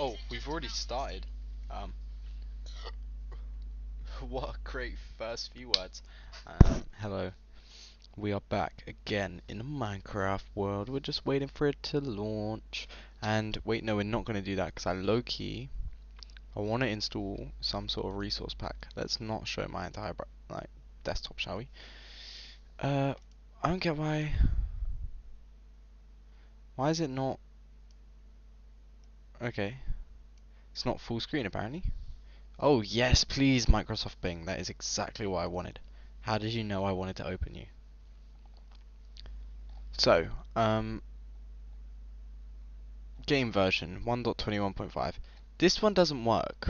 Oh, we've already started. Um, what a great first few words. Hello. We are back again in the Minecraft world. We're just waiting for it to launch. And wait, no, we're not going to do that because I want to install some sort of resource pack. Let's not show my entire desktop, shall we? I don't get why. Why is it not? Okay, it's not full screen apparently. Oh yes, please, Microsoft Bing. That is exactly what I wanted. How did you know I wanted to open you? So, game version 1.21.5. This one doesn't work.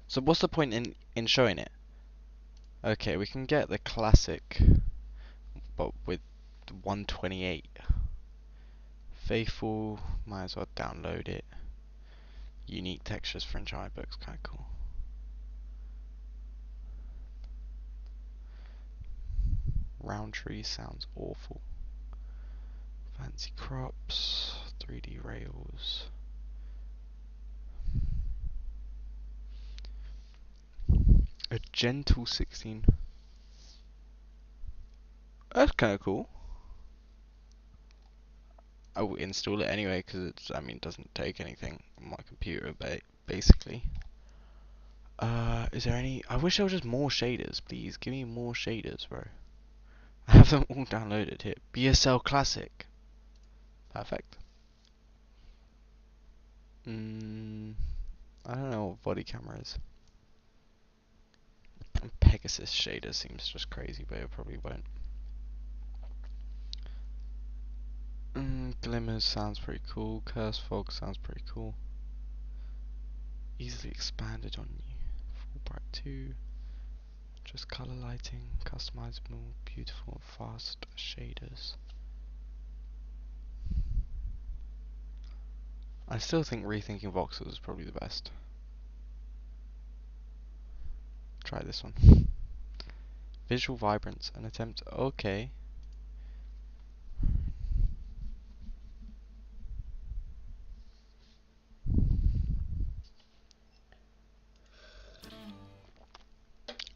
So what's the point in showing it? Okay, we can get the classic, but with 128. Faithful, might as well download it. Unique textures for entire books, kinda cool. Roundtree sounds awful. Fancy crops, 3D rails. A gentle 16. That's kinda cool. I will install it anyway because it doesn't take anything on my computer, basically. Is there any? I wish there was just more shaders, please. Give me more shaders, bro. I have them all downloaded here. BSL Classic. Perfect. I don't know what body camera is. Pegasus shader seems just crazy, but it probably won't. Glimmers sounds pretty cool. Curse Fog sounds pretty cool. Easily expanded on you. Fullbright 2. Just color lighting, customizable, beautiful, fast shaders. I still think rethinking voxels is probably the best. Try this one. Visual vibrance, an attempt. Okay.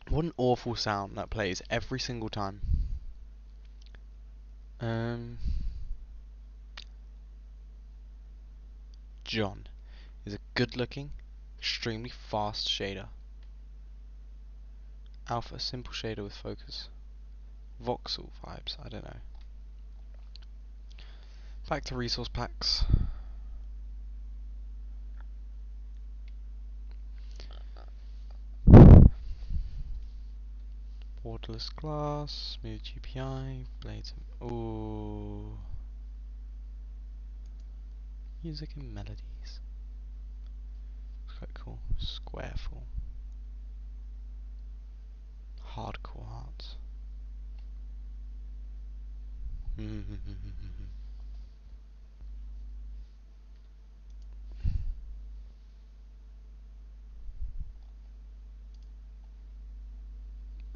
What an awful sound that plays every single time. John is a good-looking, extremely fast shader. Alpha, simple shader with focus. Voxel vibes, I don't know. Back to resource packs. Borderless glass, smooth GPI, blades. Ooh. Music and melodies. It's quite cool. Squareful. Hardcore hearts.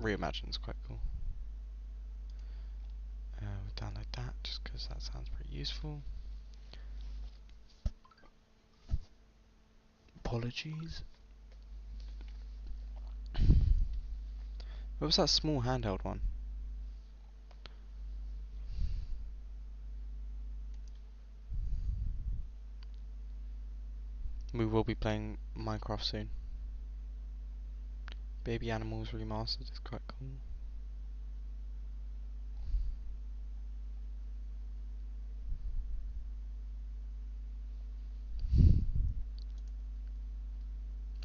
Reimagine's quite cool. We'll download that just because that sounds pretty useful. Apologies. What was that small handheld one? We will be playing Minecraft soon. Baby Animals Remastered is quite cool.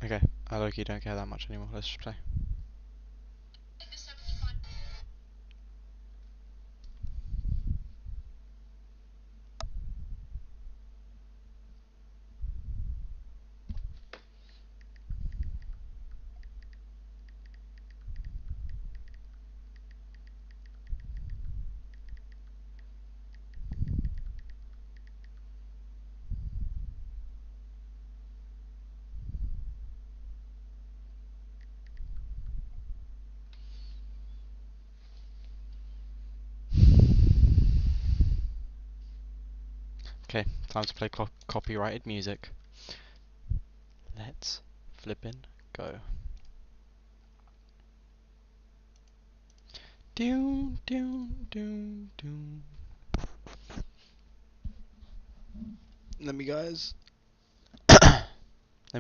Okay, I low-key don't care that much anymore. Let's just play. Okay, time to play copyrighted music. Let's flippin' go. Doom, doom, doom, doom. Let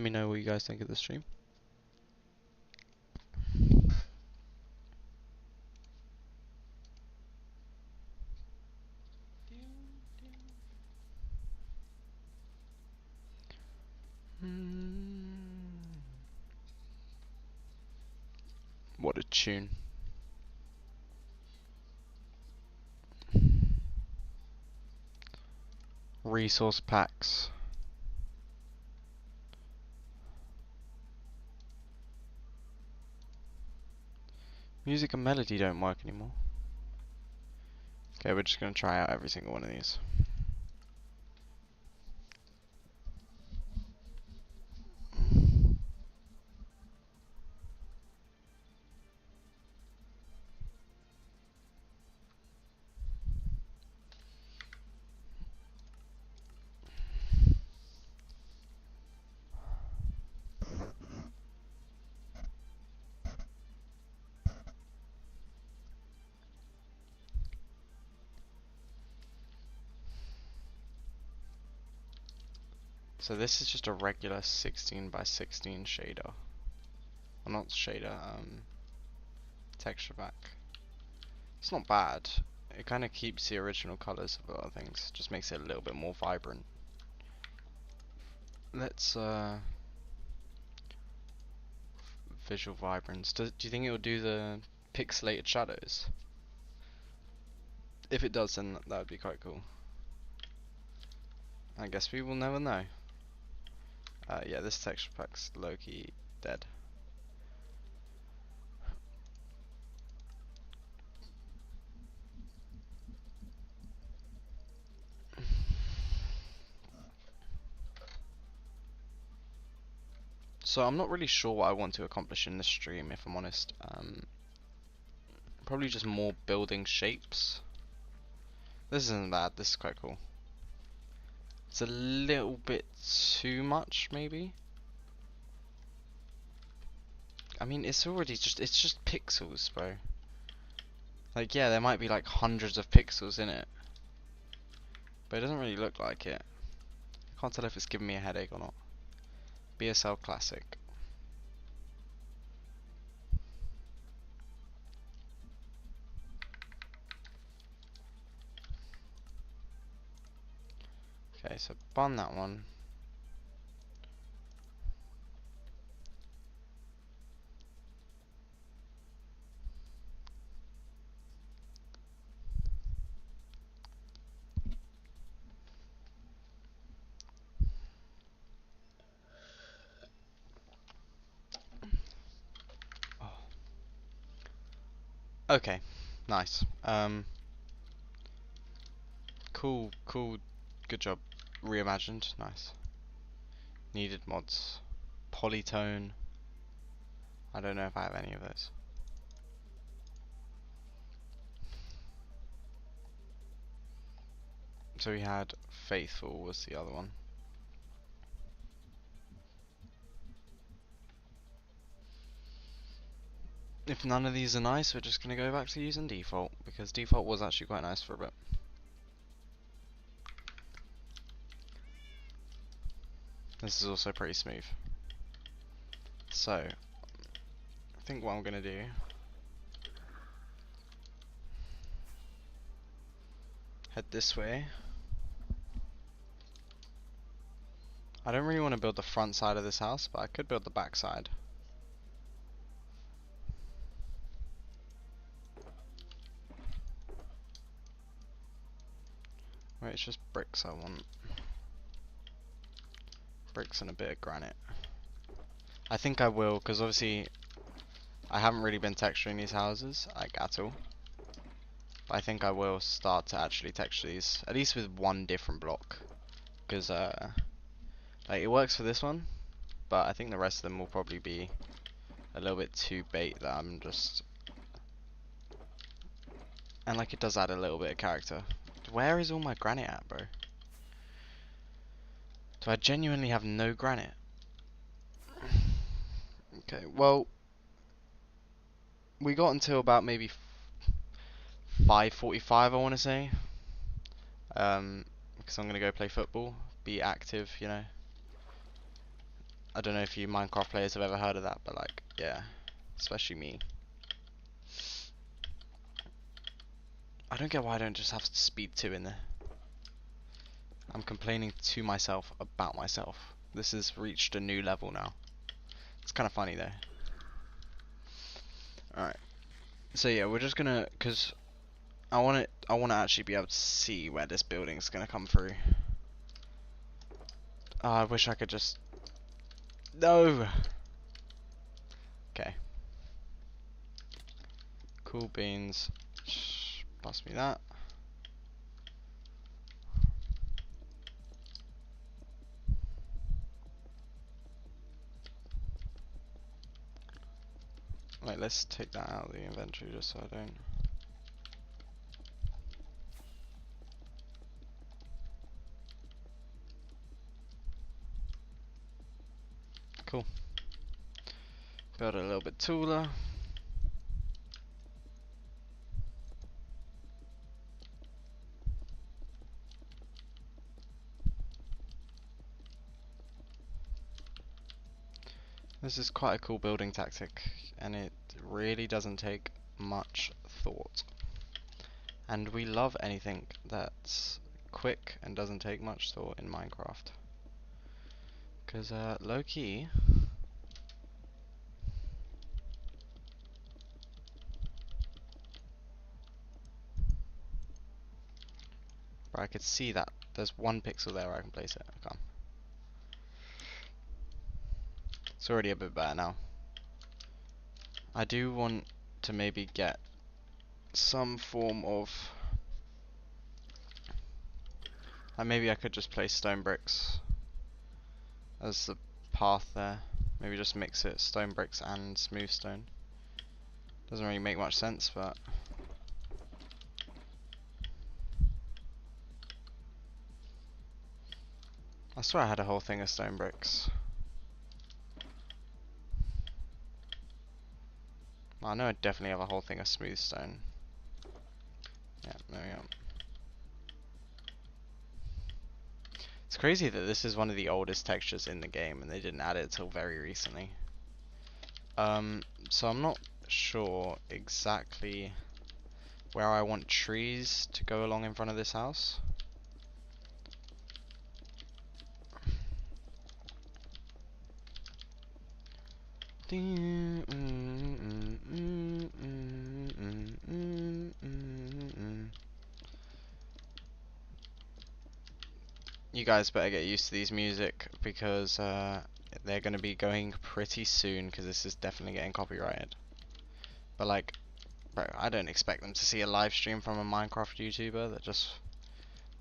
me know what you guys think of the stream. What a tune. Resource packs. Music and melody don't work anymore. Okay, we're just gonna try out every single one of these. So this is just a regular 16 by 16 shader. Well, not shader, texture pack. It's not bad. It kind of keeps the original colors of a lot of things. Just makes it a little bit more vibrant. Let's visual vibrance. Do you think it will do the pixelated shadows? If it does, then that would be quite cool. I guess we will never know. Yeah, this texture pack's low-key dead. So I'm not really sure what I want to accomplish in this stream, if I'm honest. Probably just more building shapes. This isn't bad, this is quite cool. It's a little bit too much, maybe? I mean, it's just pixels, bro. Like, yeah, there might be like hundreds of pixels in it. But it doesn't really look like it. I can't tell if it's giving me a headache or not. BSL Classic. Okay, so bun that one. Oh. Okay, nice. Cool, good job. Reimagined, nice. Needed mods. Polytone. I don't know if I have any of those. So we had Faithful was the other one. If none of these are nice, we're just going to go back to using default, because default was actually quite nice for a bit. This is also pretty smooth. So, I think what I'm going to do... head this way. I don't really want to build the front side of this house, but I could build the back side. Wait, it's just bricks I want. Bricks and a bit of granite. I think I will, because obviously I haven't really been texturing these houses, like at all. But I think I will start to actually texture these, at least with one different block. Because like it works for this one, but I think the rest of them will probably be a little bit too bait that I'm just... And like it does add a little bit of character. Where is all my granite at, bro? Do I genuinely have no granite? Okay, well, we got until about maybe 5:45, I want to say. Because I'm gonna go play football, be active, you know. I don't know if you Minecraft players have ever heard of that, but like, yeah, especially me. I don't get why I don't just have speed 2 in there. I'm complaining to myself about myself. This has reached a new level now. It's kind of funny though. Alright. So yeah, we're just gonna, cause I want to actually be able to see where this building's gonna come through. Oh, I wish I could just. No. Okay. Cool beans. Pass me that. Wait, let's take that out of the inventory just so I don't. Cool. Build it a little bit taller. This is quite a cool building tactic, and it really doesn't take much thought. And we love anything that's quick and doesn't take much thought in Minecraft. Because, low key, where I could see that there's 1 pixel there where I can place it. I can't. It's already a bit better now. I do want to maybe get some form of. Like maybe I could just place stone bricks as the path there. Maybe just mix it stone bricks and smooth stone. Doesn't really make much sense, but. I swear I had a whole thing of stone bricks. Well, I know I definitely have a whole thing of smooth stone. Yeah, there we go. It's crazy that this is one of the oldest textures in the game and they didn't add it till very recently. So I'm not sure exactly where I want trees to go along in front of this house. You guys better get used to these music because they're going to be going pretty soon because this is definitely getting copyrighted. But like, bro, I don't expect them to see a live stream from a Minecraft YouTuber that just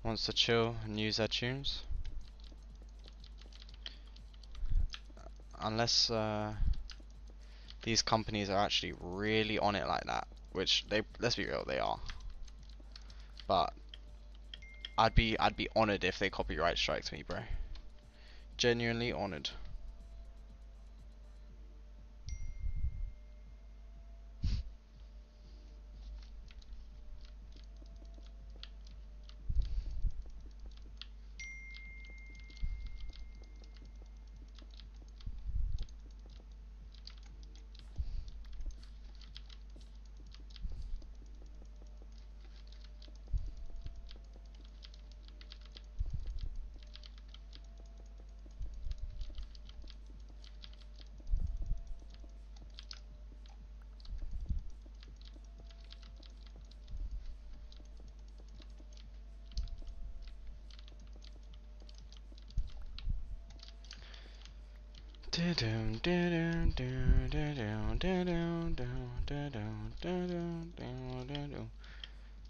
wants to chill and use their tunes. Unless these companies are actually really on it like that, which they, let's be real, they are. But I'd be honored if they copyright strikes me, bro. Genuinely honored.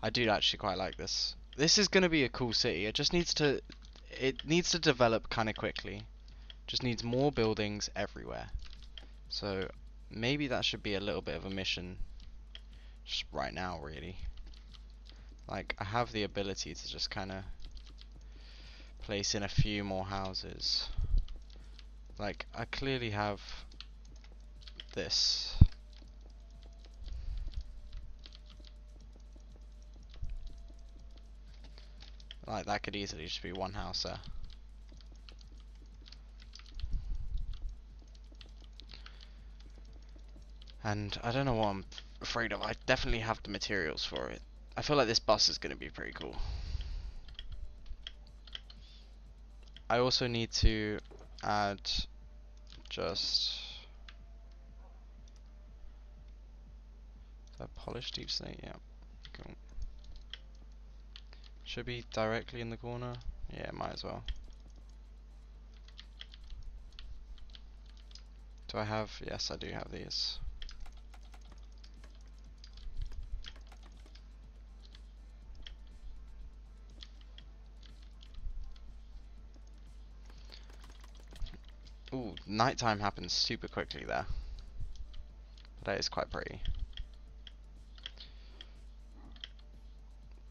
I do actually quite like this. This is gonna be a cool city. It needs to develop kind of quickly. Just needs more buildings everywhere. So maybe that should be a little bit of a mission just right now, really. Like, I have the ability to just kind of place in a few more houses. Like, I clearly have this. Like, that could easily just be one house there. And I don't know what I'm afraid of. I definitely have the materials for it. I feel like this bus is going to be pretty cool. I also need to add just the polished deep slate. Yeah, cool. Should be directly in the corner. Yeah, might as well. Do I have? Yes, I do have these. Ooh, nighttime happens super quickly there. But that is quite pretty.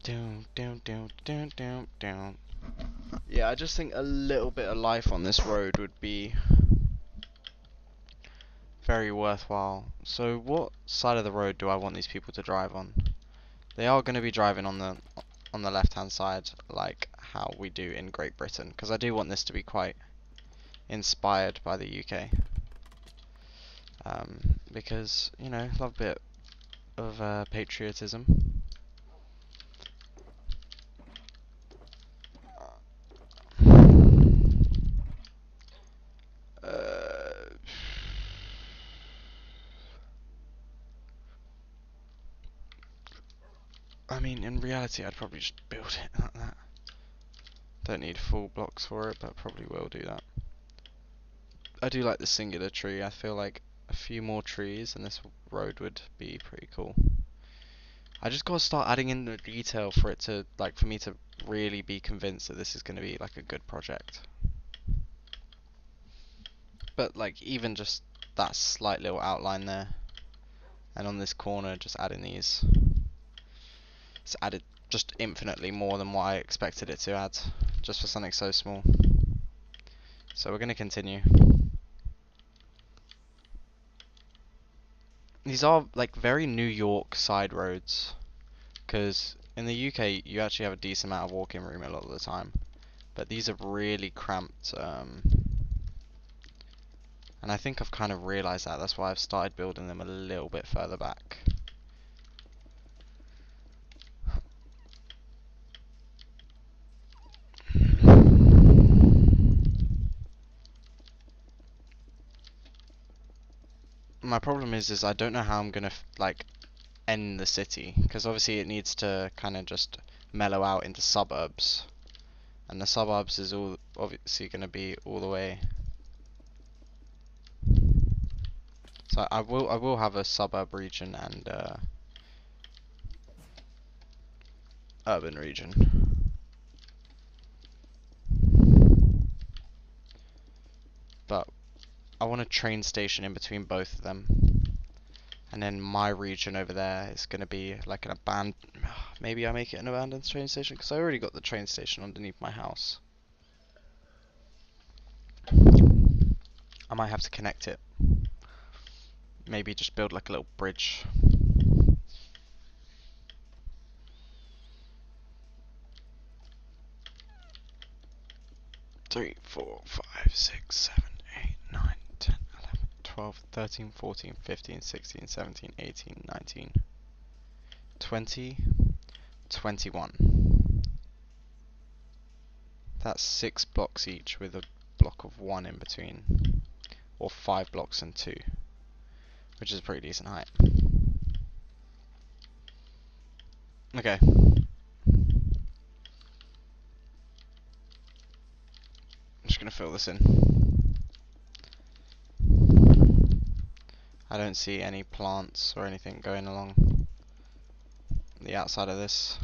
Down, down, down, down, down, down. Yeah, I just think a little bit of life on this road would be very worthwhile. So what side of the road do I want these people to drive on? They are going to be driving on the left hand side, like how we do in Great Britain, because I do want this to be quite inspired by the UK. Because, you know, love a bit of patriotism. I mean, in reality, I'd probably just build it like that. Don't need full blocks for it, but probably will do that. I do like the singular tree. I feel like a few more trees and this road would be pretty cool. I just gotta start adding in the detail for it to, like, for me to really be convinced that this is gonna be, like, a good project. But, like, even just that slight little outline there, and on this corner, just adding these. It's added just infinitely more than what I expected it to add, just for something so small. So we're gonna continue. These are, like, very New York side roads, because in the UK you actually have a decent amount of walking room a lot of the time, but these are really cramped, and I think I've kind of realised that. That's why I've started building them a little bit further back. My problem is I don't know how I'm gonna like end the city, because obviously it needs to kind of just mellow out into suburbs, and the suburbs is all obviously gonna be all the way. So I will have a suburb region and urban region. But I want a train station in between both of them. And then my region over there is going to be like an abandoned... Maybe I make it an abandoned train station, because I already got the train station underneath my house. I might have to connect it. Maybe just build like a little bridge. Three, 4, 5, 6, 7, 8, 9, 10, 11, 12, 13, 14, 15, 16, 17, 18, 19, 20, 21. That's 6 blocks each with a block of 1 in between. Or 5 blocks and 2. Which is a pretty decent height. Okay. I'm just going to fill this in. I don't see any plants or anything going along the outside of this.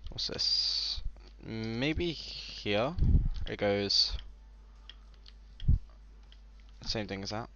What's this? Maybe here it goes. Same thing as that.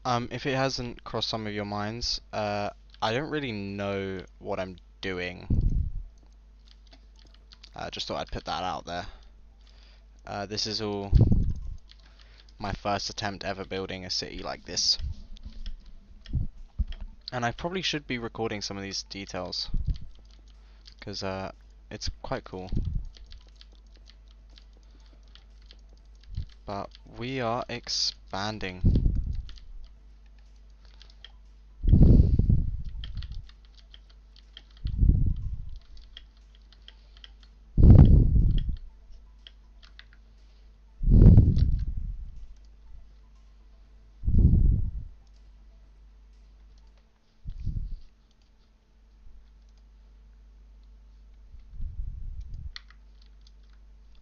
If it hasn't crossed some of your minds, I don't really know what I'm doing. Just thought I'd put that out there. This is all my first attempt ever building a city like this. And I probably should be recording some of these details, because it's quite cool. But we are expanding.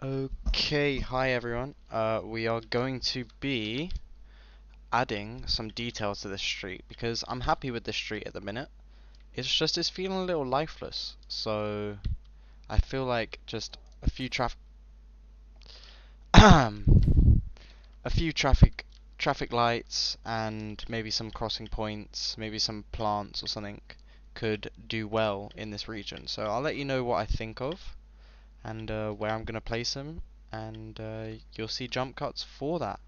Okay, hi everyone. We are going to be adding some details to this street because I'm happy with this street at the minute. It's feeling a little lifeless. So I feel like just a few a few traffic lights and maybe some crossing points, maybe some plants or something could do well in this region. So I'll let you know what I think of and where I'm gonna place them, and you'll see jump cuts for that.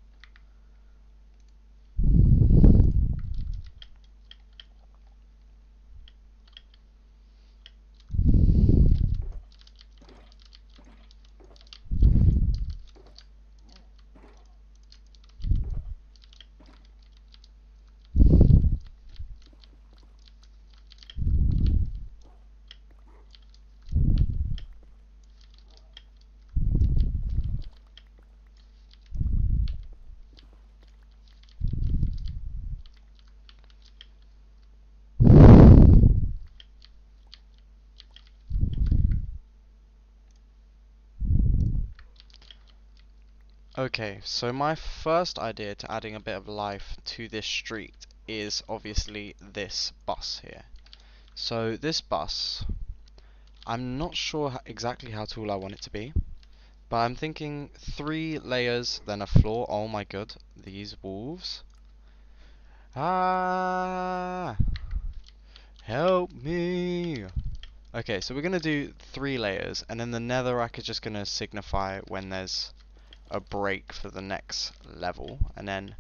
Okay, so my first idea to adding a bit of life to this street is obviously this bus here. So this bus, I'm not sure exactly how tall I want it to be, but I'm thinking 3 layers, then a floor. Oh my god, these wolves. Ah! Help me! Okay, so we're gonna do 3 layers, and then the netherrack is just gonna signify when there's a break for the next level, and then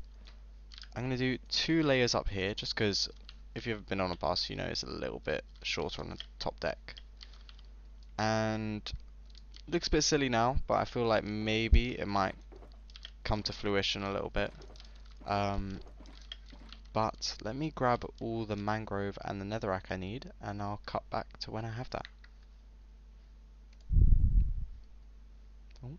I'm going to do 2 layers up here, just because if you've been on a bus, you know it's a little bit shorter on the top deck. And looks a bit silly now, but I feel like maybe it might come to fruition a little bit. But let me grab all the mangrove and the netherrack I need, and I'll cut back to when I have that. Oh.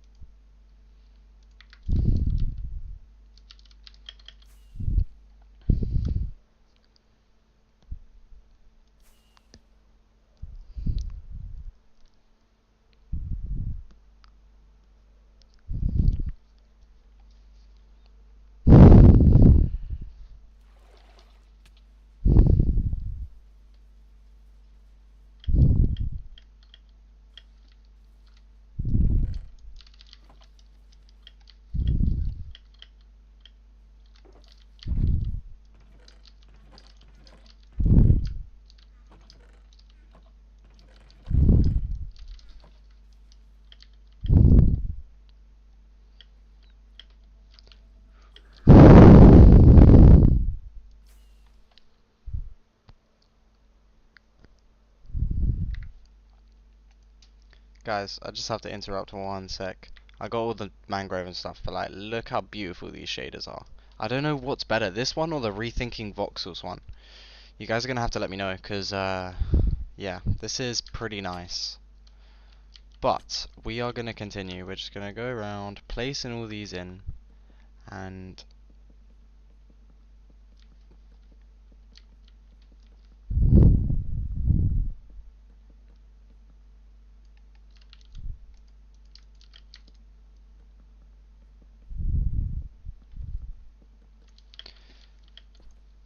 Guys, I just have to interrupt for 1 sec. I got all the mangrove and stuff, but like, look how beautiful these shaders are. I don't know what's better, this one or the Rethinking Voxels one. You guys are gonna have to let me know, because yeah, this is pretty nice. But we are gonna continue. We're just gonna go around, placing all these in, and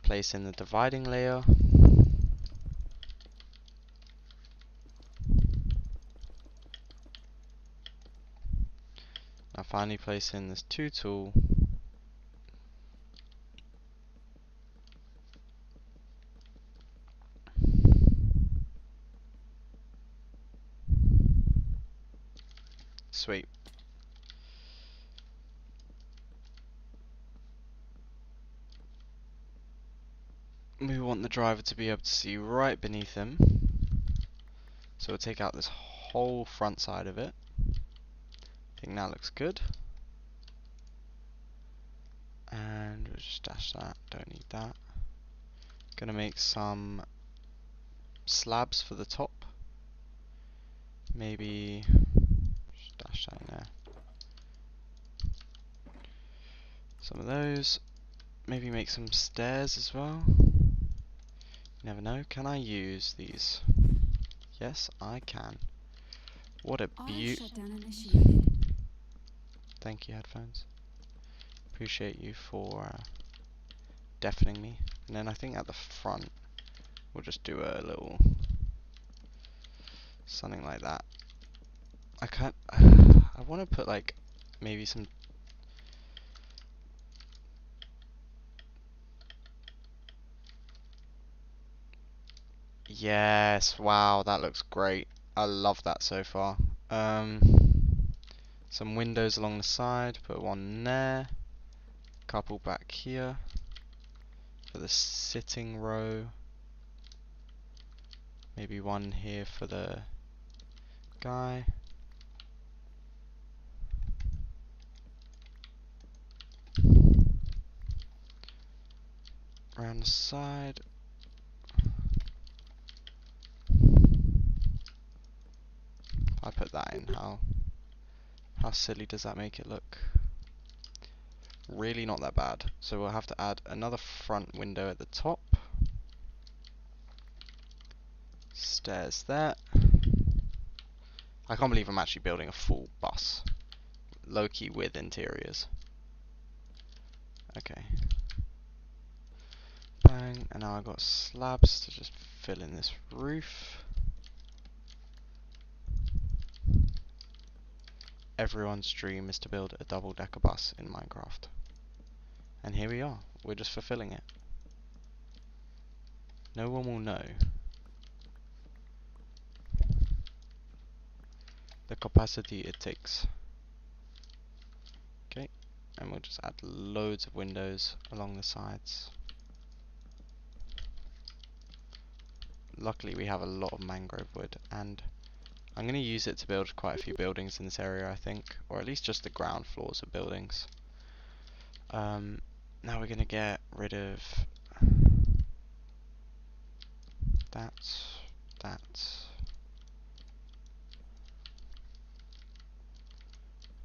place in the dividing layer. Now finally place in this 2 tool. Sweet. We want the driver to be able to see right beneath him. So we'll take out this whole front side of it. I think that looks good. And we'll just dash that, don't need that. Gonna make some slabs for the top. Maybe just dash that in there. Some of those. Maybe make some stairs as well. You never know. Can I use these? Yes, I can. What a beaut. Thank you, headphones. Appreciate you for deafening me. And then I think at the front, we'll just do a little something like that. I can't. I want to put like maybe some. Yes, wow, that looks great. I love that so far. Some windows along the side, put one there, couple back here for the sitting row, maybe one here for the guy. Around the side. If I put that in, how silly does that make it look? Really not that bad. So we'll have to add another front window at the top. Stairs there. I can't believe I'm actually building a full bus. Low-key with interiors. Okay. Bang, and now I've got slabs to just fill in this roof. Everyone's dream is to build a double-decker bus in Minecraft. And here we are. We're just fulfilling it. No one will know the capacity it takes. Okay, and we'll just add loads of windows along the sides. Luckily we have a lot of mangrove wood, and I'm going to use it to build quite a few buildings in this area, I think, or at least just the ground floors of buildings. Now we're going to get rid of that,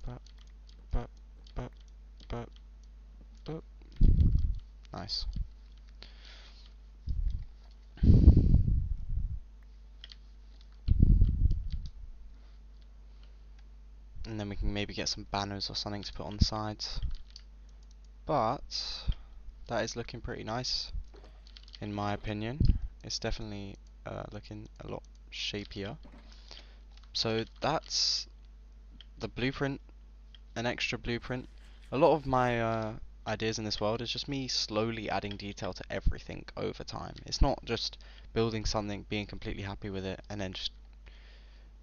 but, but, but, but, nice. And then we can maybe get some banners or something to put on the sides. But that is looking pretty nice, in my opinion. It's definitely looking a lot shapier. So that's the blueprint, an extra blueprint. A lot of my ideas in this world is just me slowly adding detail to everything over time. It's not just building something, being completely happy with it, and then just,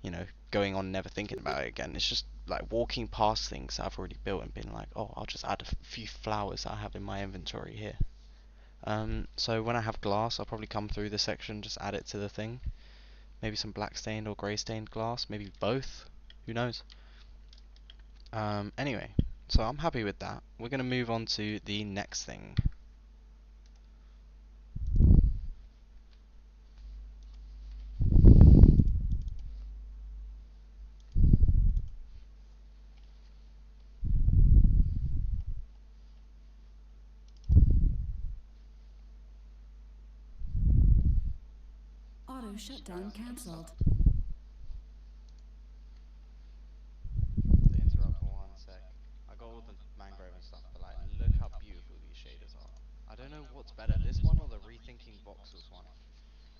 you know, going on never thinking about it again. It's just like walking past things that I've already built and being like, oh, I'll just add a few flowers that I have in my inventory here. So when I have glass, I'll probably come through this section, just add it to the thing. Maybe some black stained or grey stained glass, maybe both. Who knows? Anyway, so I'm happy with that. We're going to move on to the next thing. Auto shutdown cancelled. To interrupt for one sec. I got all the mangrove and stuff, but like, look how beautiful these shaders are. I don't know what's better, this one or the Rethinking Voxels one.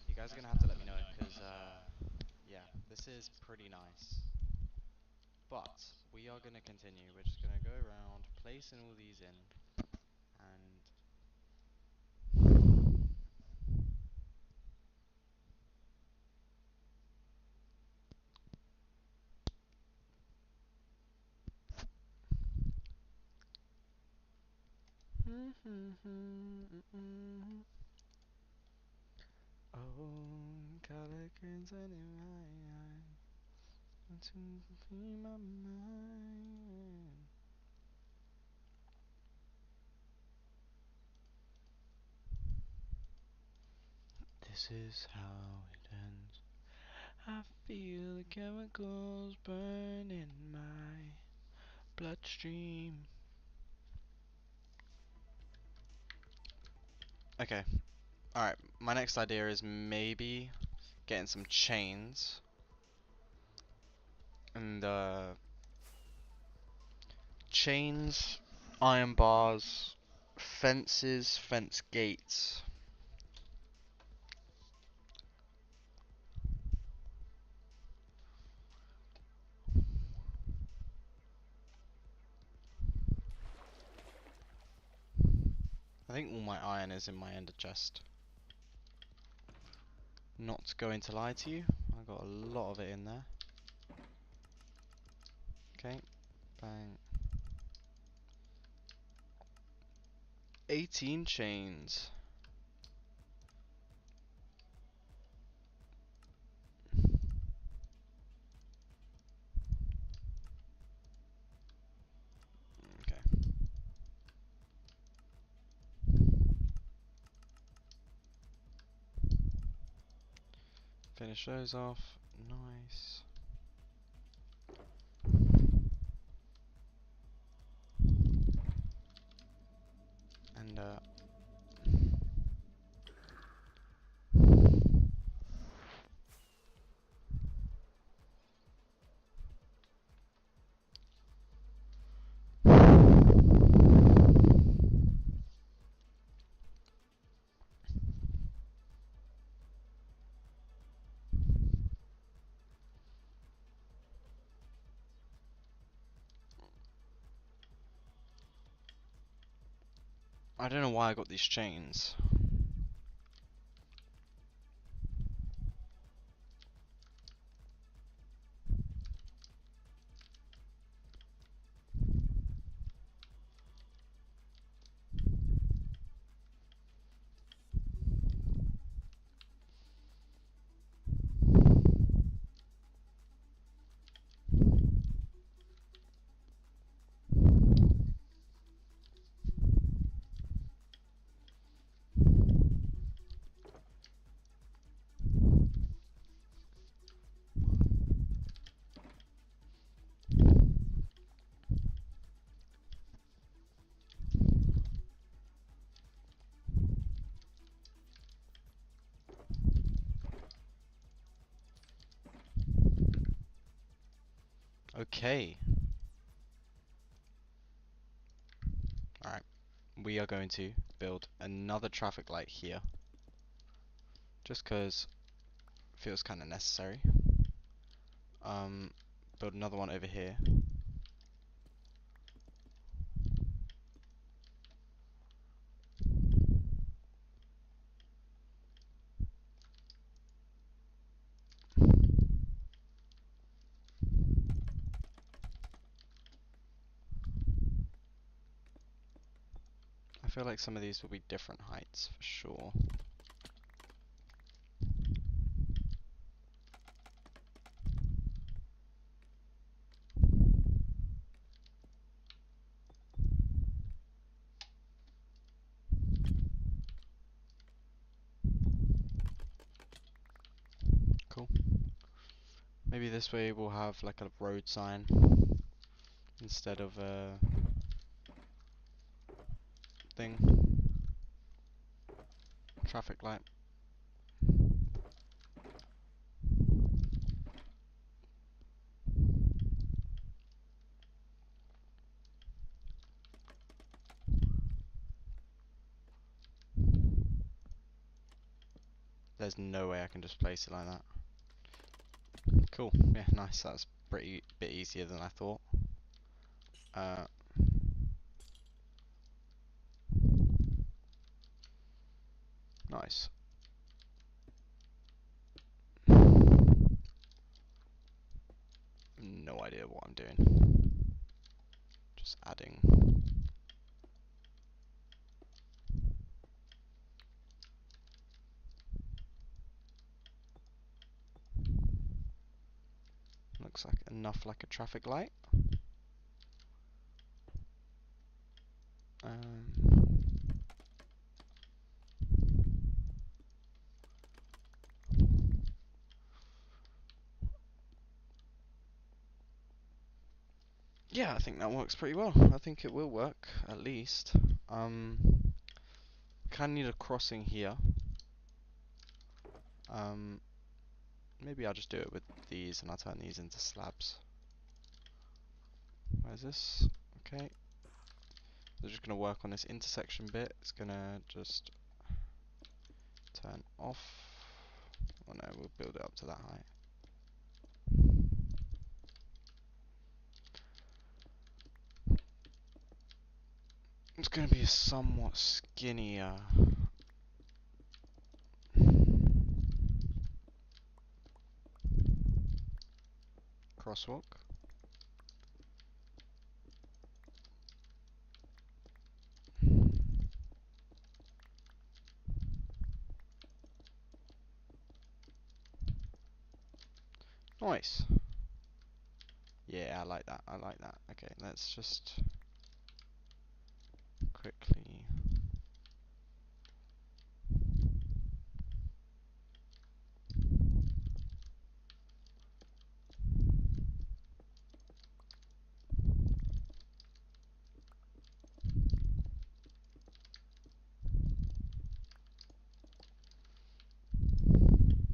You guys are going to have to let me know, because, yeah, this is pretty nice. But we are going to continue. We're just going to go around, placing all these in, and Oh, color crimson in my eye, to be my mind. This is how it ends. I feel the chemicals burn in my bloodstream. Okay, alright, my next idea is maybe getting some chains and chains, iron bars, fences, fence gates. I think all my iron is in my ender chest. Not going to lie to you, I got a lot of it in there. Okay, bang. 18 chains. Okay. Finish those off. Nice. And I don't know why I got these chains. Okay. Alright. We are going to build another traffic light here. Just because it feels kind of necessary. Build another one over here. I feel like some of these will be different heights for sure. Cool. Maybe this way we'll have like a road sign instead of a thing. Traffic light. There's no way I can just place it like that. Cool. Yeah, nice. That's pretty bit easier than I thought. Nice. No idea what I'm doing. Just adding. looks like enough like a traffic light. Yeah, I think that works pretty well. I think it will work, at least. Kind of need a crossing here. Maybe I'll just do it with these and I'll turn these into slabs. Where's this? Okay. We're just going to work on this intersection bit. It's going to just turn off. Oh no, we'll build it up to that height. It's going to be a somewhat skinnier crosswalk. Nice. Yeah, I like that. I like that. Okay, let's just quickly.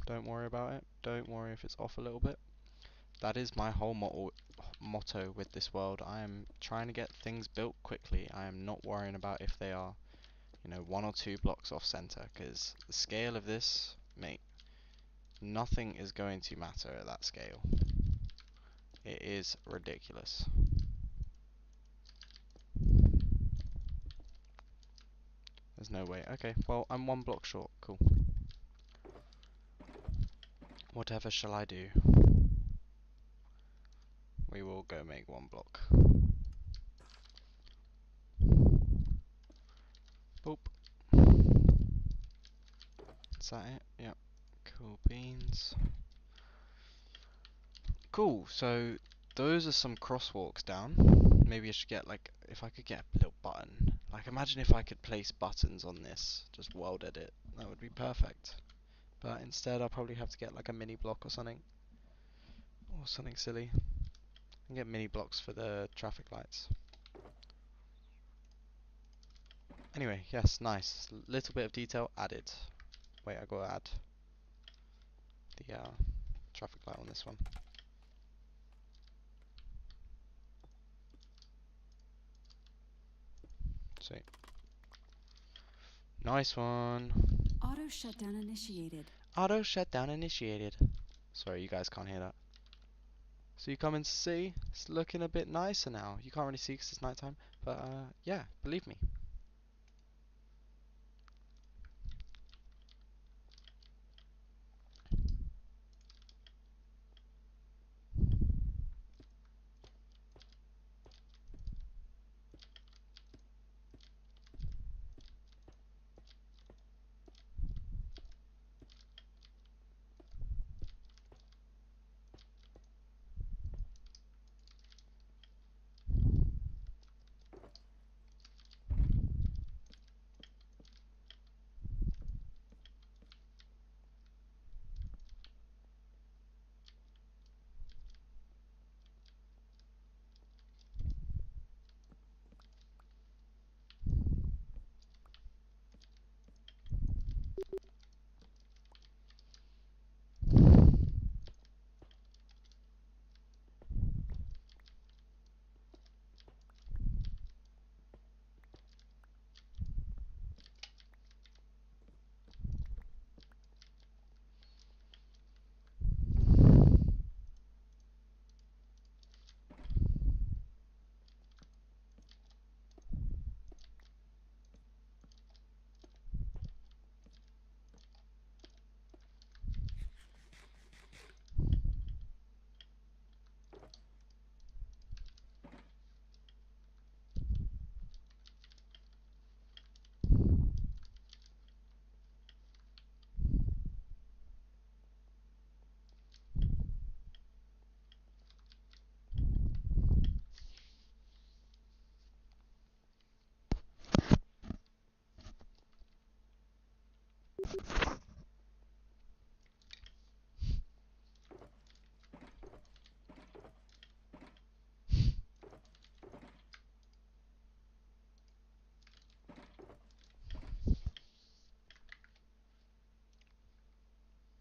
Don't worry about it. Don't worry if it's off a little bit. That is my whole motto with this world. I am trying to get things built quickly. I am not worrying about if they are, you know, 1 or 2 blocks off center, because the scale of this, mate, nothing is going to matter at that scale. It is ridiculous. There's no way. Okay, well, I'm 1 block short. Cool. Whatever shall I do? We will go make 1 block. Boop. Is that it? Yep. Cool beans. Cool, so those are some crosswalks down. Maybe I should get, like, if I could get a little button. Like, imagine if I could place buttons on this, just world edit. That would be perfect. But instead I'll probably have to get like a mini block or something. Or something silly. And get mini blocks for the traffic lights. Anyway, yes, nice. Little bit of detail added. Wait, I gotta add the traffic light on this one. Sweet. Nice one. Auto shutdown initiated. Auto shutdown initiated. Sorry, you guys can't hear that. So you come in to see, it's looking a bit nicer now. You can't really see because it's nighttime, but yeah, believe me.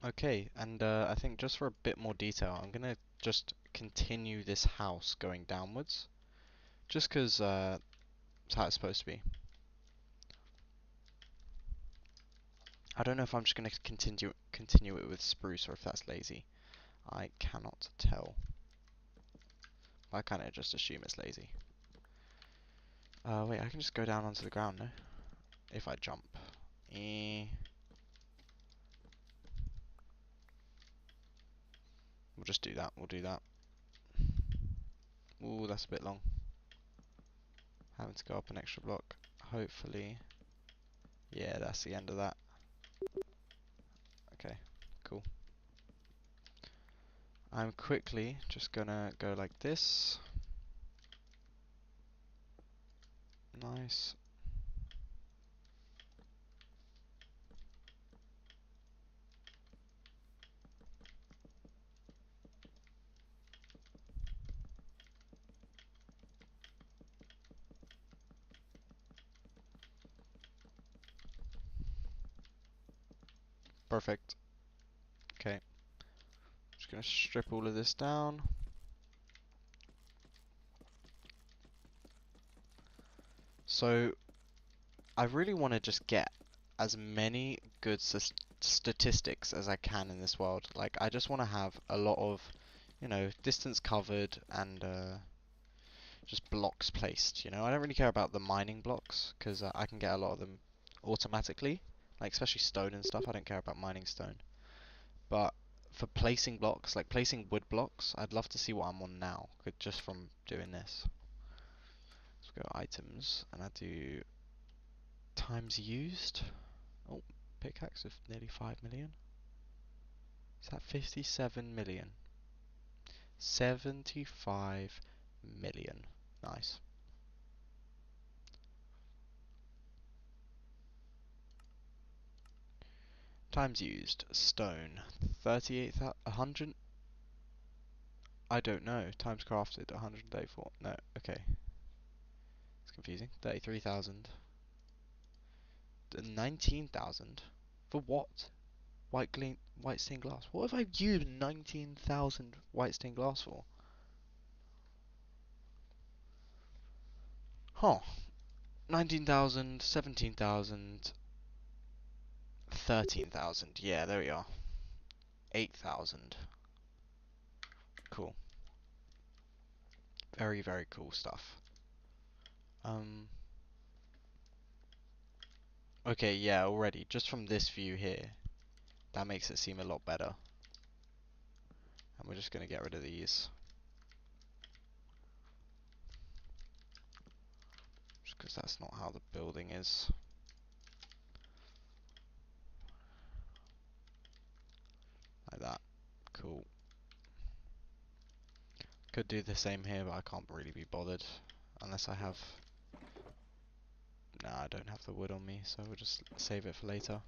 Okay, and I think just for a bit more detail, I'm gonna just continue this house going downwards, just 'cause it's how it's supposed to be. I don't know if I'm just gonna continue it with spruce or if that's lazy. I cannot tell. I kind of just assume it's lazy. Wait, I can just go down onto the ground, no? If I jump. We'll just do that. We'll do that. Ooh, that's a bit long. Having to go up an extra block. Hopefully. Yeah, that's the end of that. Okay, cool. I'm quickly just gonna go like this. Nice. Perfect. Okay. Just gonna strip all of this down. So, I really want to just get as many good statistics as I can in this world. Like, I just want to have a lot of, distance covered and just blocks placed. I don't really care about the mining blocks because I can get a lot of them automatically. Like, especially stone and stuff. I don't care about mining stone. But for placing blocks, like placing wood blocks, I'd love to see what I'm on now, just from doing this. Let's go items, and I do times used. Oh, pickaxe of nearly 5 million. Is that 57 million? 75 million. Nice. Times used. Stone. 100. I don't know. Times crafted. 134. No, okay. It's confusing. 33,000. 19,000. For what? White stained glass. What have I used 19,000 white stained glass for? Huh. 19,000, 17,000, 13,000. Yeah, there we are. 8,000. Cool. Very, very cool stuff. Okay, yeah, already. Just from this view here, that makes it seem a lot better. And we're just going to get rid of these. Just because that's not how the building is. Like that. Cool. Could do the same here, but I can't really be bothered. Unless I have... Nah, I don't have the wood on me, so we'll just save it for later.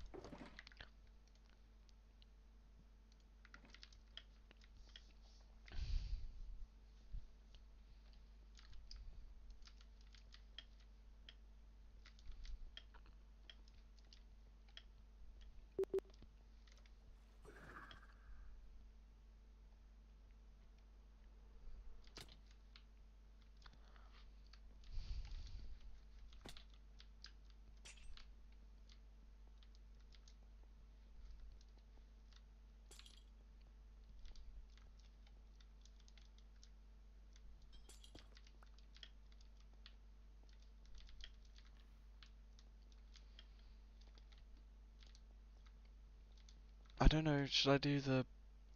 I don't know, should I do the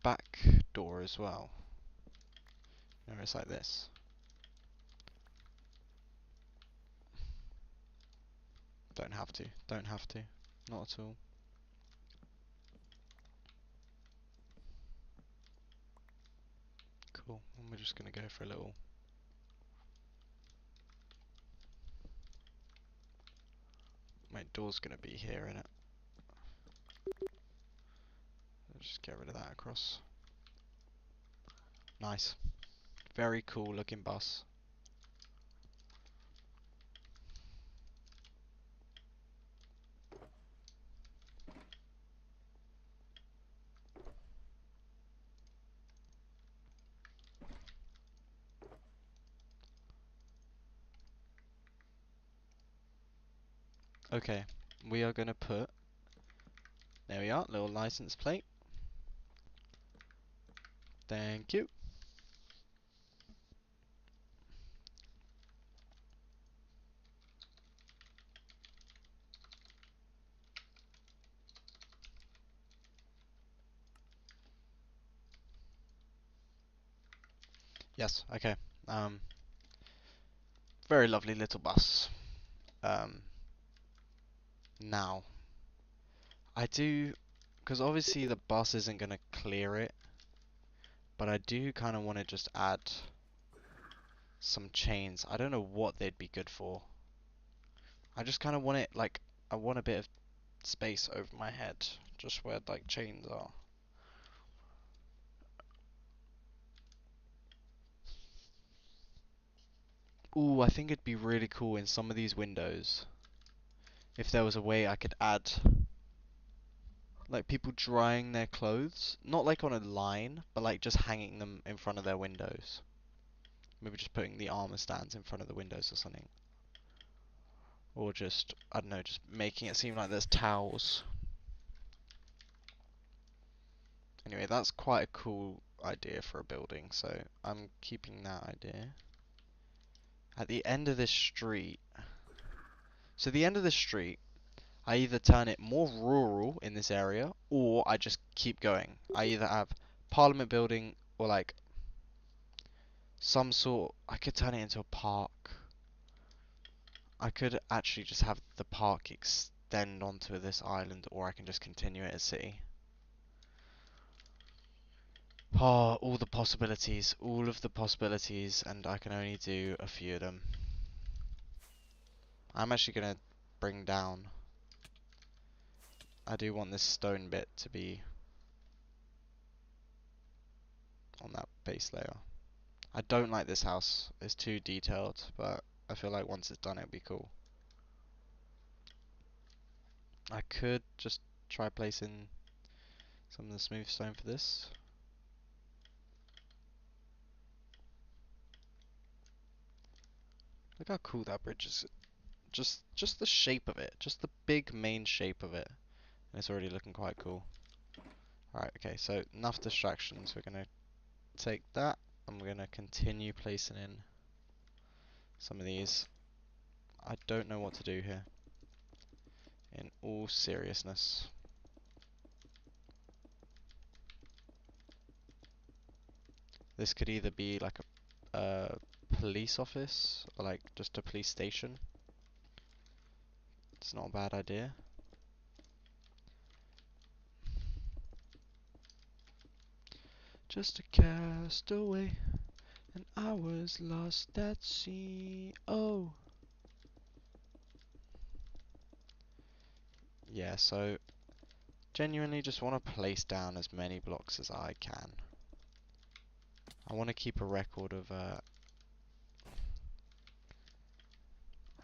back door as well? No, it's like this. Don't have to. Don't have to. Not at all. Cool. And we're just going to go for a little... My door's going to be here, innit? Just get rid of that across. Nice. Very cool looking bus. Okay, we are gonna put, there we are, little license plate. Thank you. Yes, okay. Very lovely little bus. Now, I do, because obviously the bus isn't gonna clear it, but I do kind of want to just add some chains. I don't know what they'd be good for. I just kind of want it, like, I want a bit of space over my head, just where, like, chains are. Ooh, I think it'd be really cool in some of these windows if there was a way I could add, like, people drying their clothes. Not like on a line, but like just hanging them in front of their windows. Maybe just putting the armor stands in front of the windows or something. Or just, I don't know, just making it seem like there's towels. Anyway, that's quite a cool idea for a building, so I'm keeping that idea. At the end of this street, so the end of this street, I either turn it more rural in this area, or I just keep going. I either have Parliament Building, or like some sort, I could turn it into a park. I could actually just have the park extend onto this island, or I can just continue it as city. Oh, all the possibilities, all of the possibilities, and I can only do a few of them. I'm actually gonna bring down, I do want this stone bit to be on that base layer. I don't like this house, it's too detailed, but I feel like once it's done it'll be cool. I could just try placing some of the smooth stone for this. Look how cool that bridge is. Just the shape of it, just the big main shape of it. And it's already looking quite cool. Alright, okay, so enough distractions. We're gonna take that and we're gonna continue placing in some of these. I don't know what to do here, in all seriousness. This could either be like a police office or like just a police station. It's not a bad idea. Just a castaway, and I was lost at sea. Oh. Yeah, so genuinely just want to place down as many blocks as I can. I want to keep a record of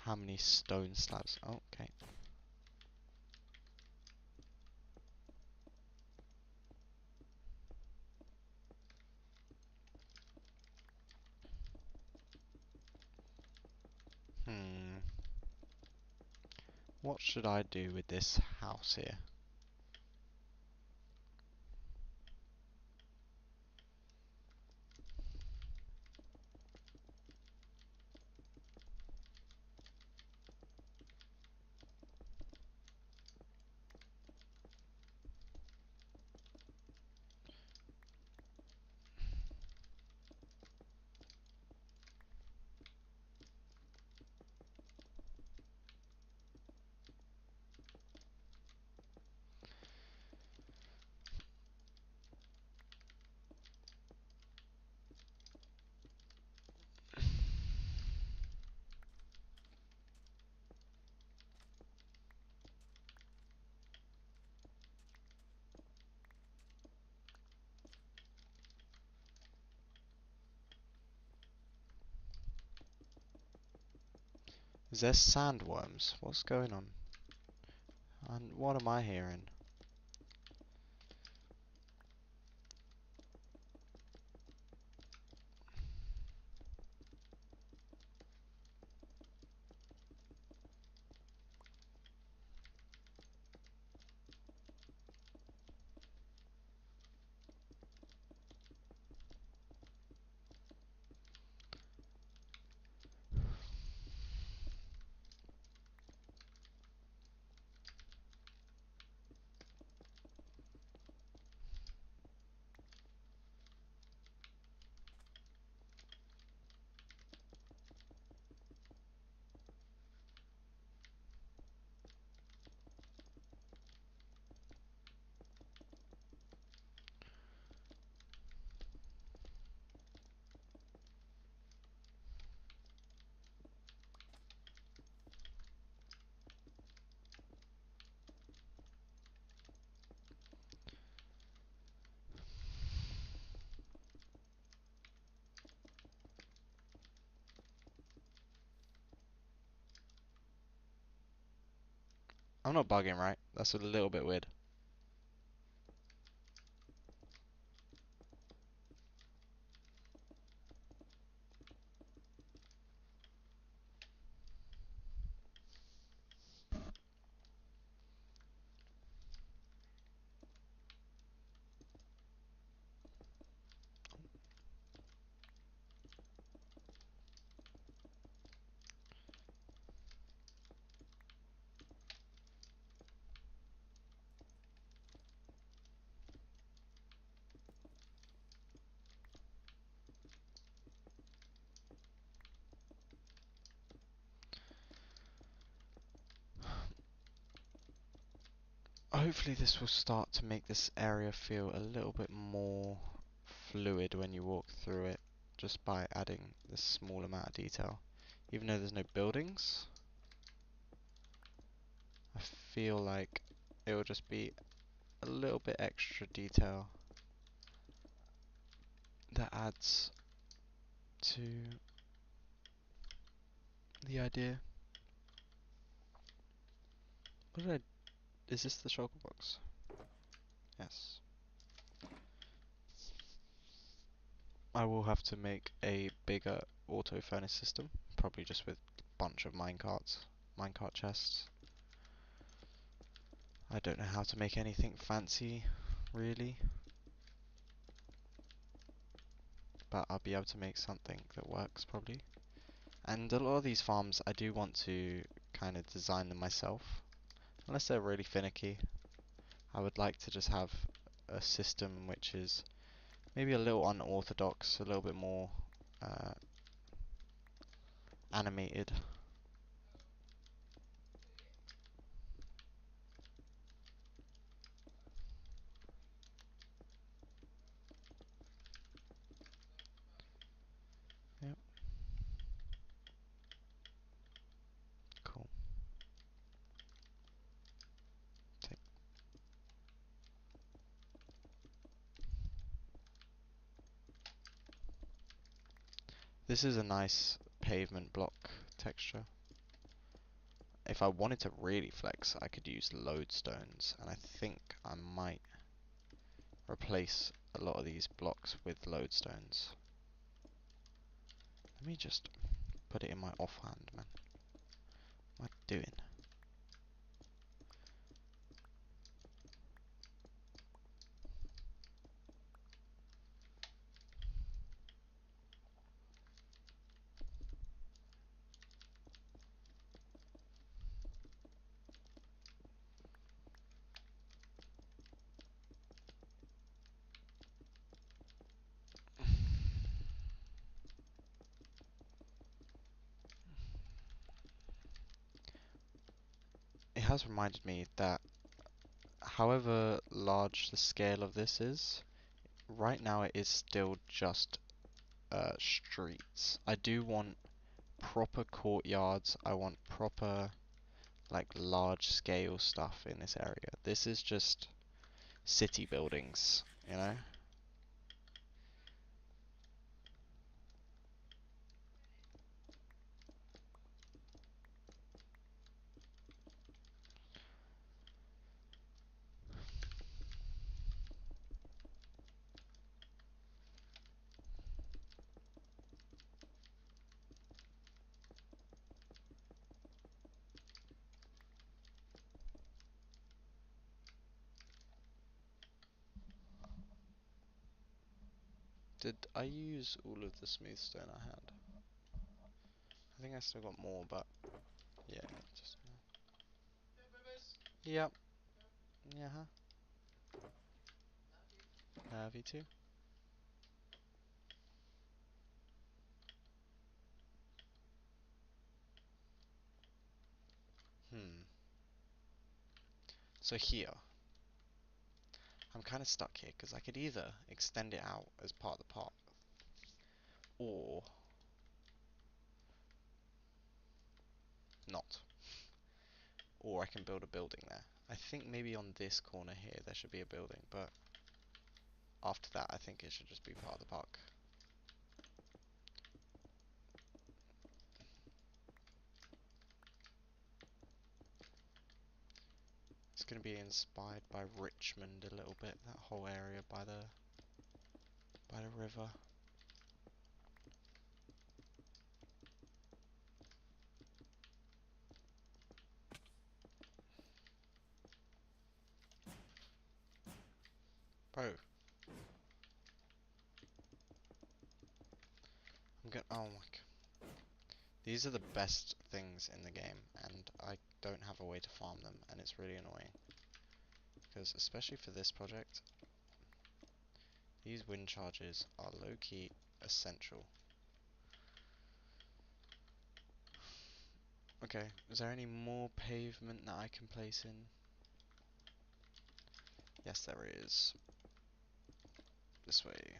how many stone slabs. Oh, okay. What should I do with this house here? Is there sandworms? What's going on? And what am I hearing? I'm not bugging, right? That's a little bit weird. Hopefully this will start to make this area feel a little bit more fluid when you walk through it, just by adding this small amount of detail. Even though there's no buildings, I feel like it will just be a little bit extra detail that adds to the idea. What did I... Is this the shulker box? Yes. I will have to make a bigger auto furnace system, probably just with a bunch of minecart chests. I don't know how to make anything fancy, really, but I'll be able to make something that works probably. And a lot of these farms, I do want to kind of design them myself, unless they're really finicky. I would like to just have a system which is maybe a little unorthodox, a little bit more animated. Yep, cool. Take. This is a nice pavement block texture. If I wanted to really flex, I could use lodestones, and I think I might replace a lot of these blocks with lodestones. Let me just put it in my offhand, man. What am I doing? It has reminded me that however large the scale of this is, right now it is still just streets. I do want proper courtyards. I want proper, like, large scale stuff in this area. This is just city buildings, you know? Did I use all of the smooth stone I had? I think I still got more, but yeah, just yep. Yeah, huh? Love you too. Hmm. So here, I'm kind of stuck here because I could either extend it out as part of the park, or not. Or I can build a building there. I think maybe on this corner here there should be a building, but after that I think it should just be part of the park. It's gonna be inspired by Richmond a little bit, that whole area by the river. Bro. Oh my god. These are the best things in the game, and I don't have a way to farm them, and it's really annoying. Because, especially for this project, these wind charges are low-key essential. Okay, is there any more pavement that I can place in? Yes, there is. This way.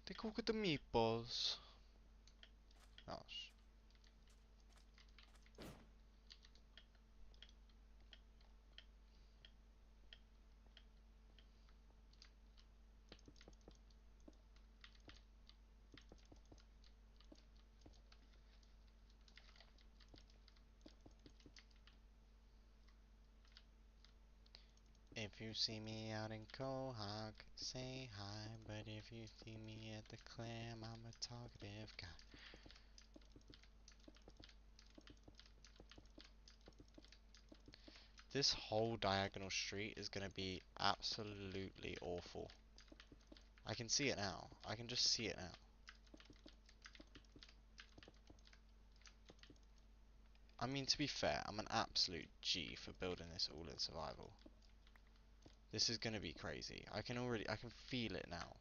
They cook the meatballs. Oh, if you see me out in Quahog, say hi. But if you see me at the clam, I'm a talkative guy. This whole diagonal street is gonna be absolutely awful. I can see it now. I can just see it now. I mean, to be fair, I'm an absolute G for building this all in survival. This is gonna be crazy. I can feel it now.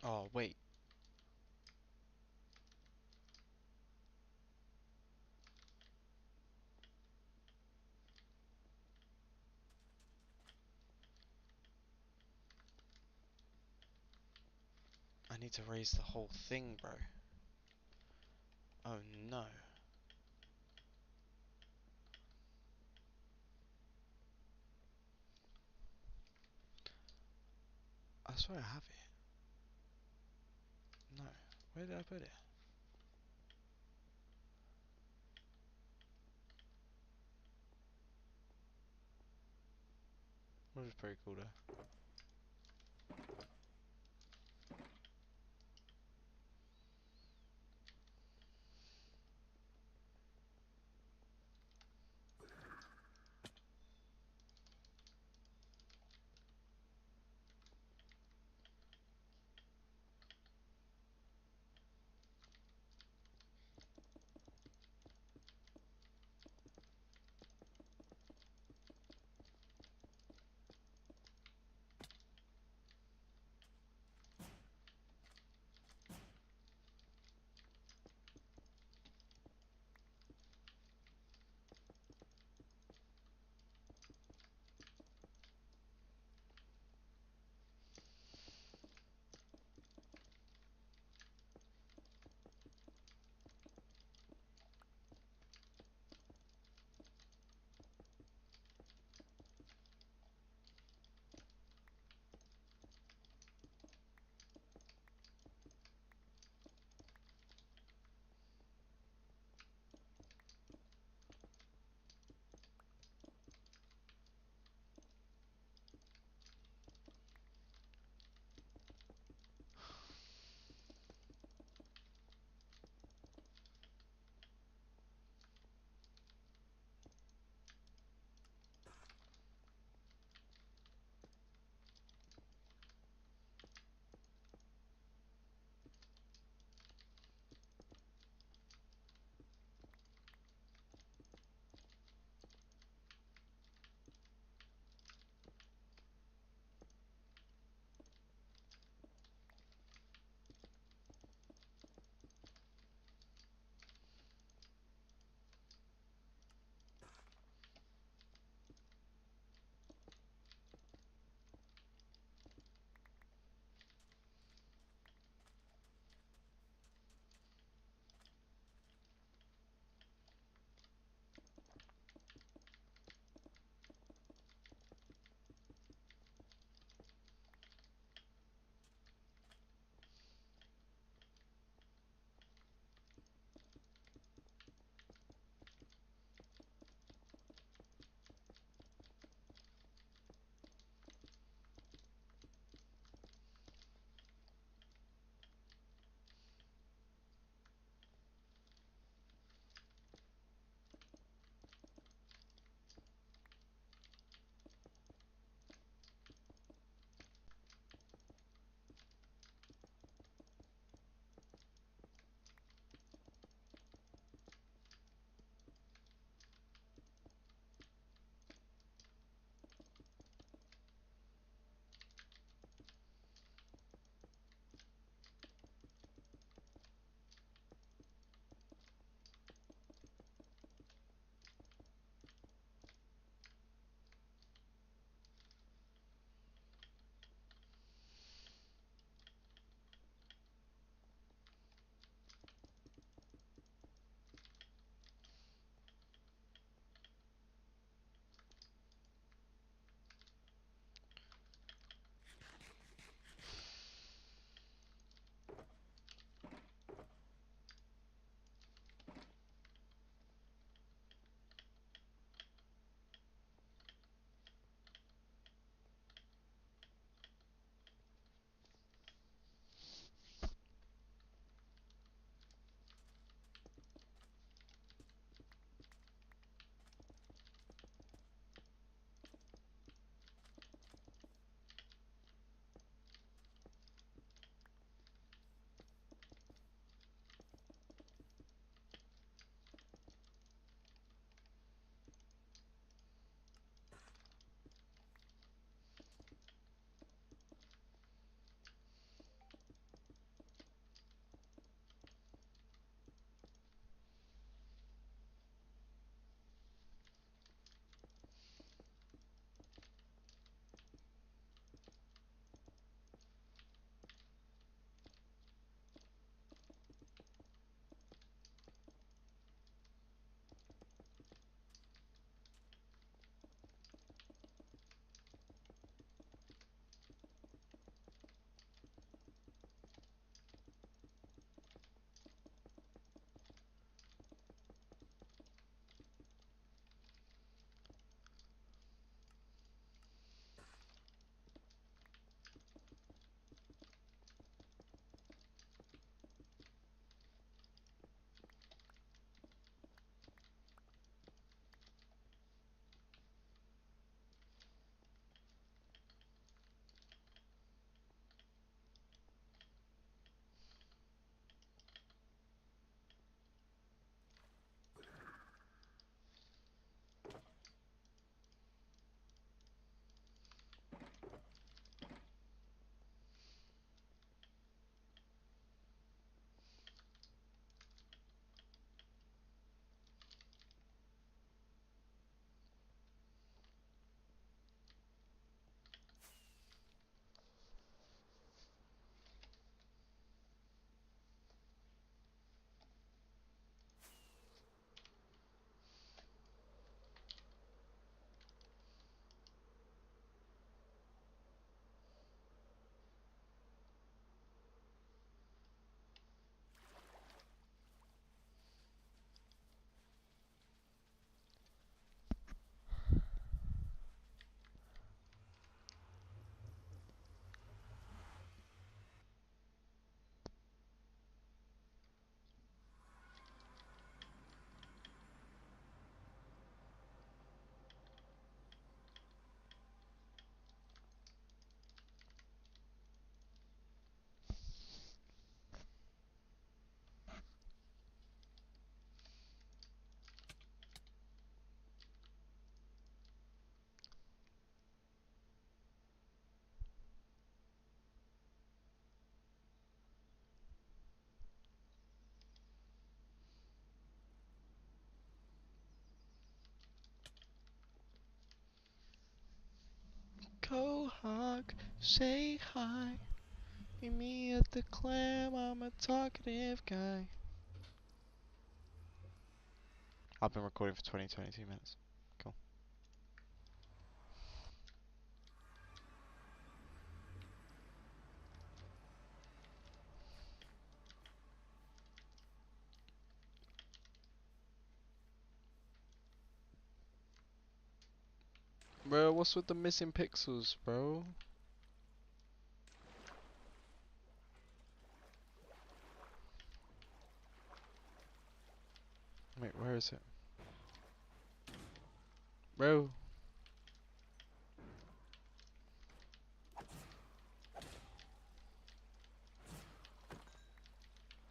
Oh, wait. I need to raise the whole thing, bro. Oh no. I swear I have it. No. Where did I put it? Which is pretty cool though. Quahog, say hi. Meet me at the clam, I'm a talkative guy. I've been recording for 22 minutes. Cool. Bro, what's with the missing pixels, bro? Wait, where is it? Bro.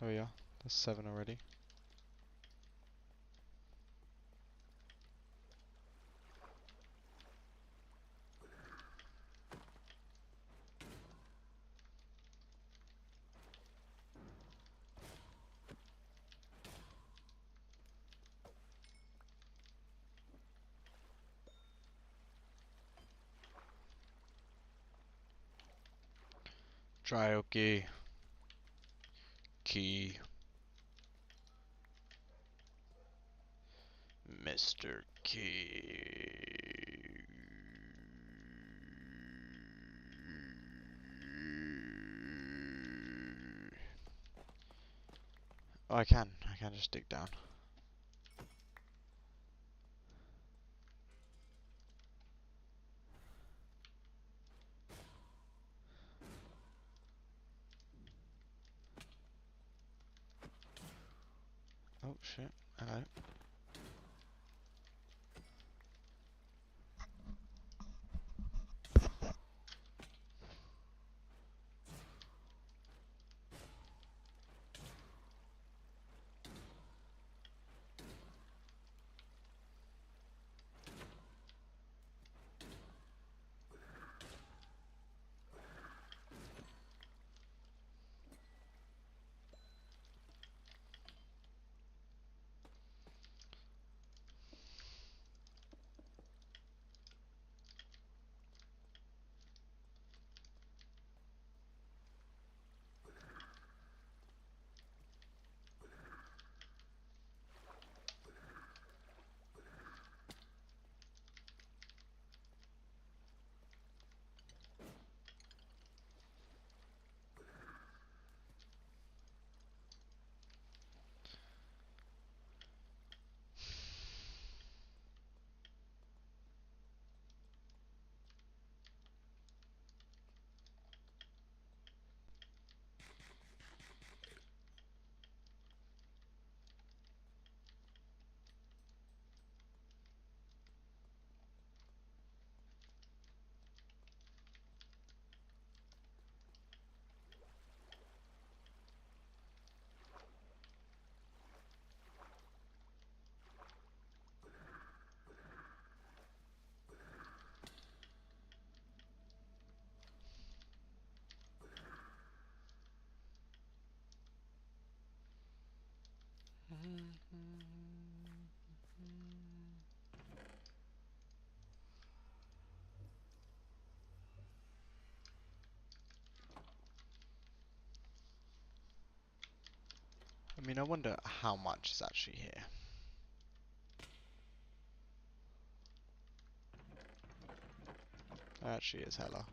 Oh yeah, that's 7 already. Dryoki. Key. Mr. Key. Oh, I can just dig down. Oh shit, hello. I mean, I wonder how much is actually here. There actually is hella.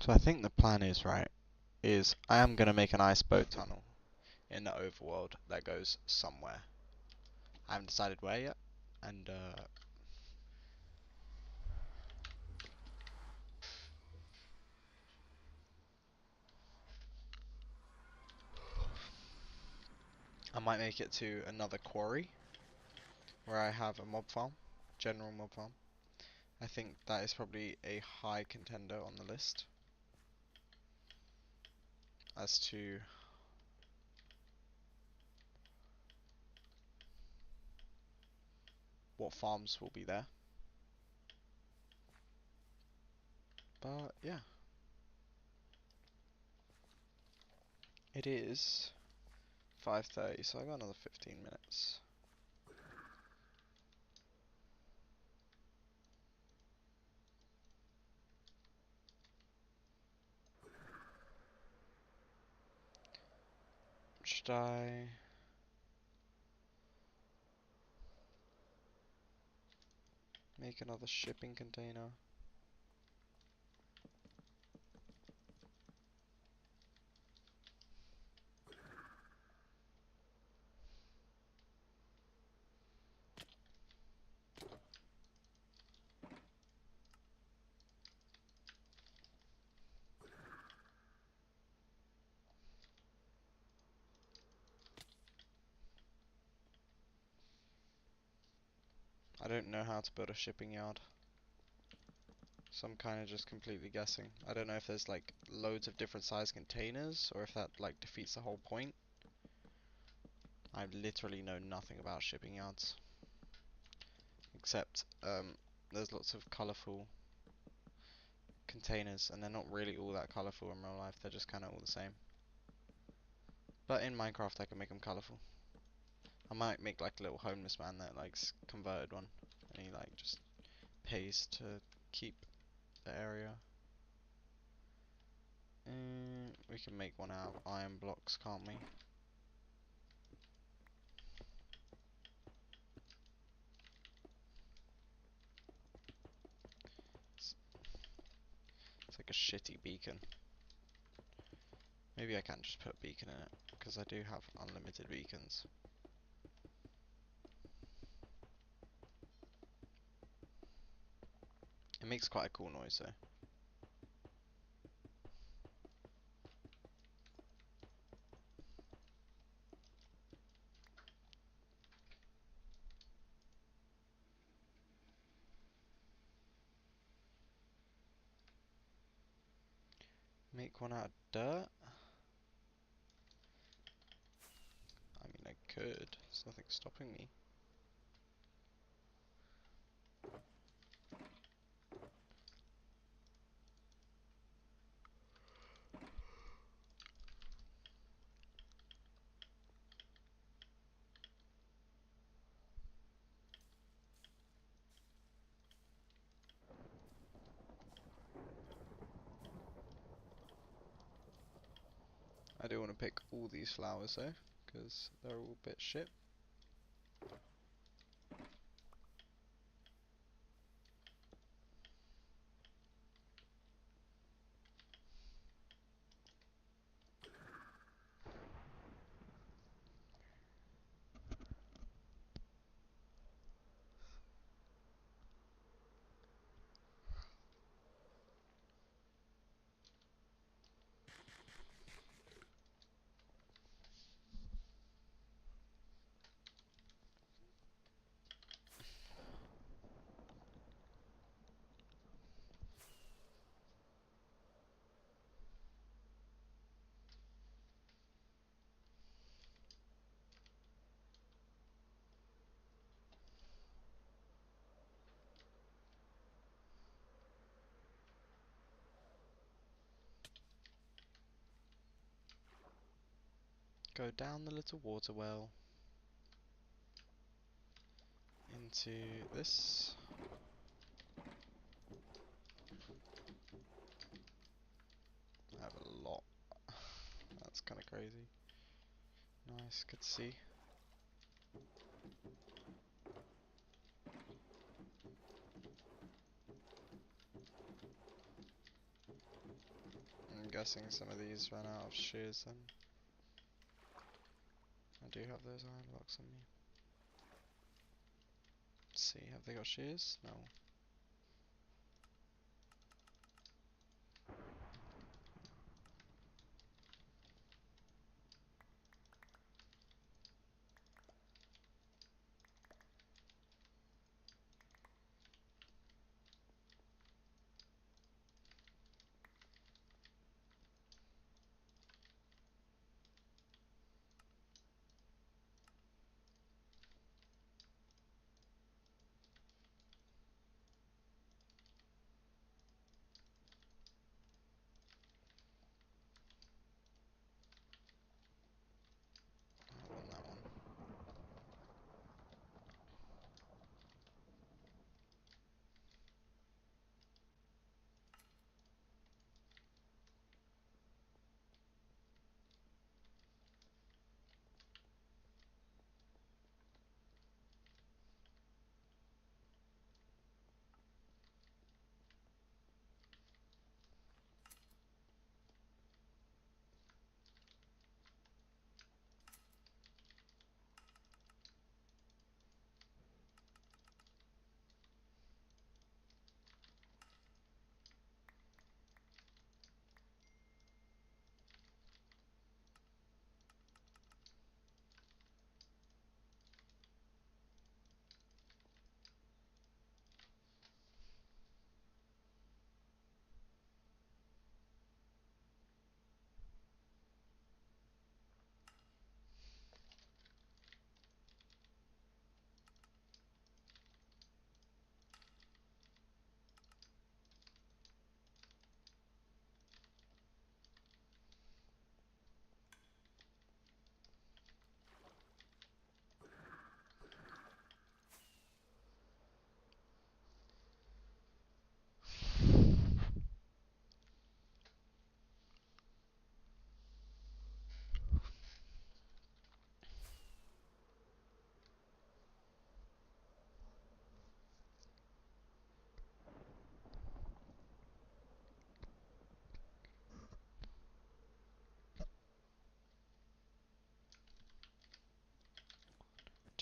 So I think the plan is, right, is I am going to make an ice boat tunnel in the overworld that goes somewhere. I haven't decided where yet, and I might make it to another quarry where I have a mob farm, general mob farm. I think that is probably a high contender on the list as to what farms will be there. But yeah, it is 5:30, so I got another 15 minutes. Should I make another shipping container? I don't know how to build a shipping yard, so I'm kind of just completely guessing. I don't know if there's like loads of different size containers or if that like defeats the whole point. I literally know nothing about shipping yards, except there's lots of colourful containers, and they're not really all that colourful in real life. They're just kind of all the same. But in Minecraft, I can make them colourful. I might make like a little homeless man that likes converted one, and he like just pays to keep the area. We can make one out of iron blocks, can't we? It's like a shitty beacon. Maybe I can just put a beacon in it, because I do have unlimited beacons. It makes quite a cool noise though. Make one out of dirt? I mean, I could. There's nothing stopping me. I do want to pick all these flowers though, because they're all a bit shit. Go down the little water well into this. I have a lot. That's kind of crazy. Nice, good to see. guessing some of these ran out of shears then. I do have those iron blocks on me. Let's see, have they got shears? No. I want that one.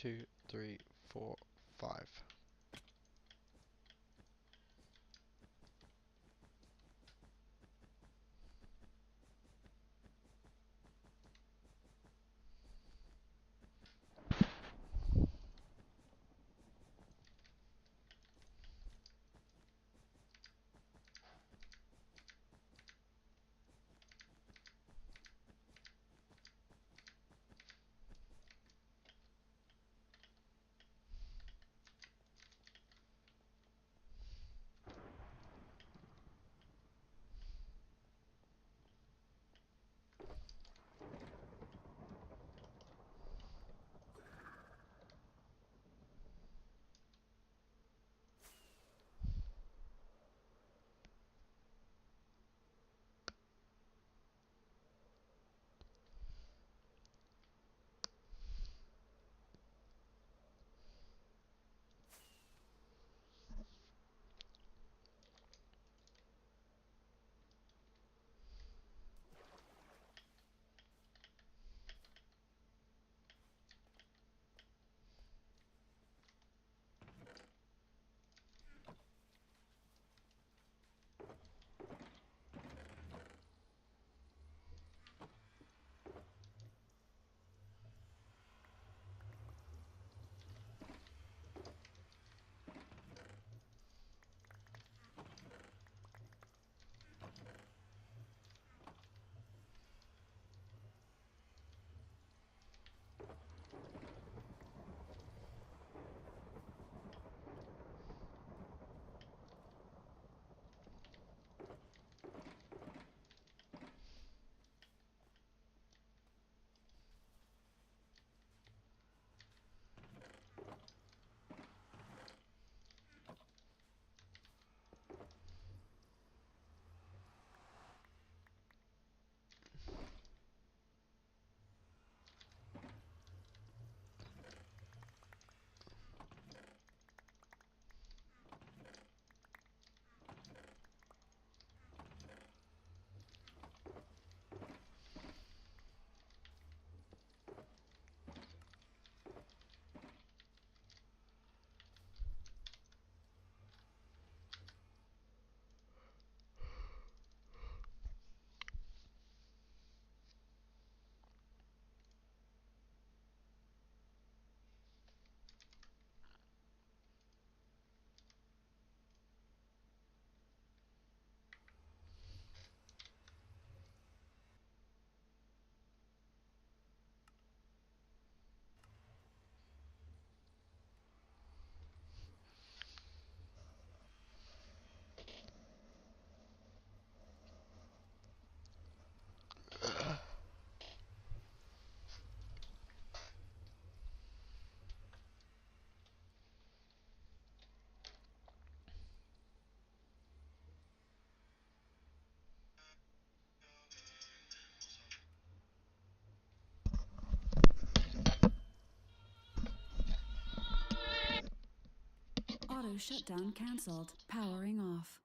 2, 3, 4, 5. Auto shutdown cancelled. Powering off.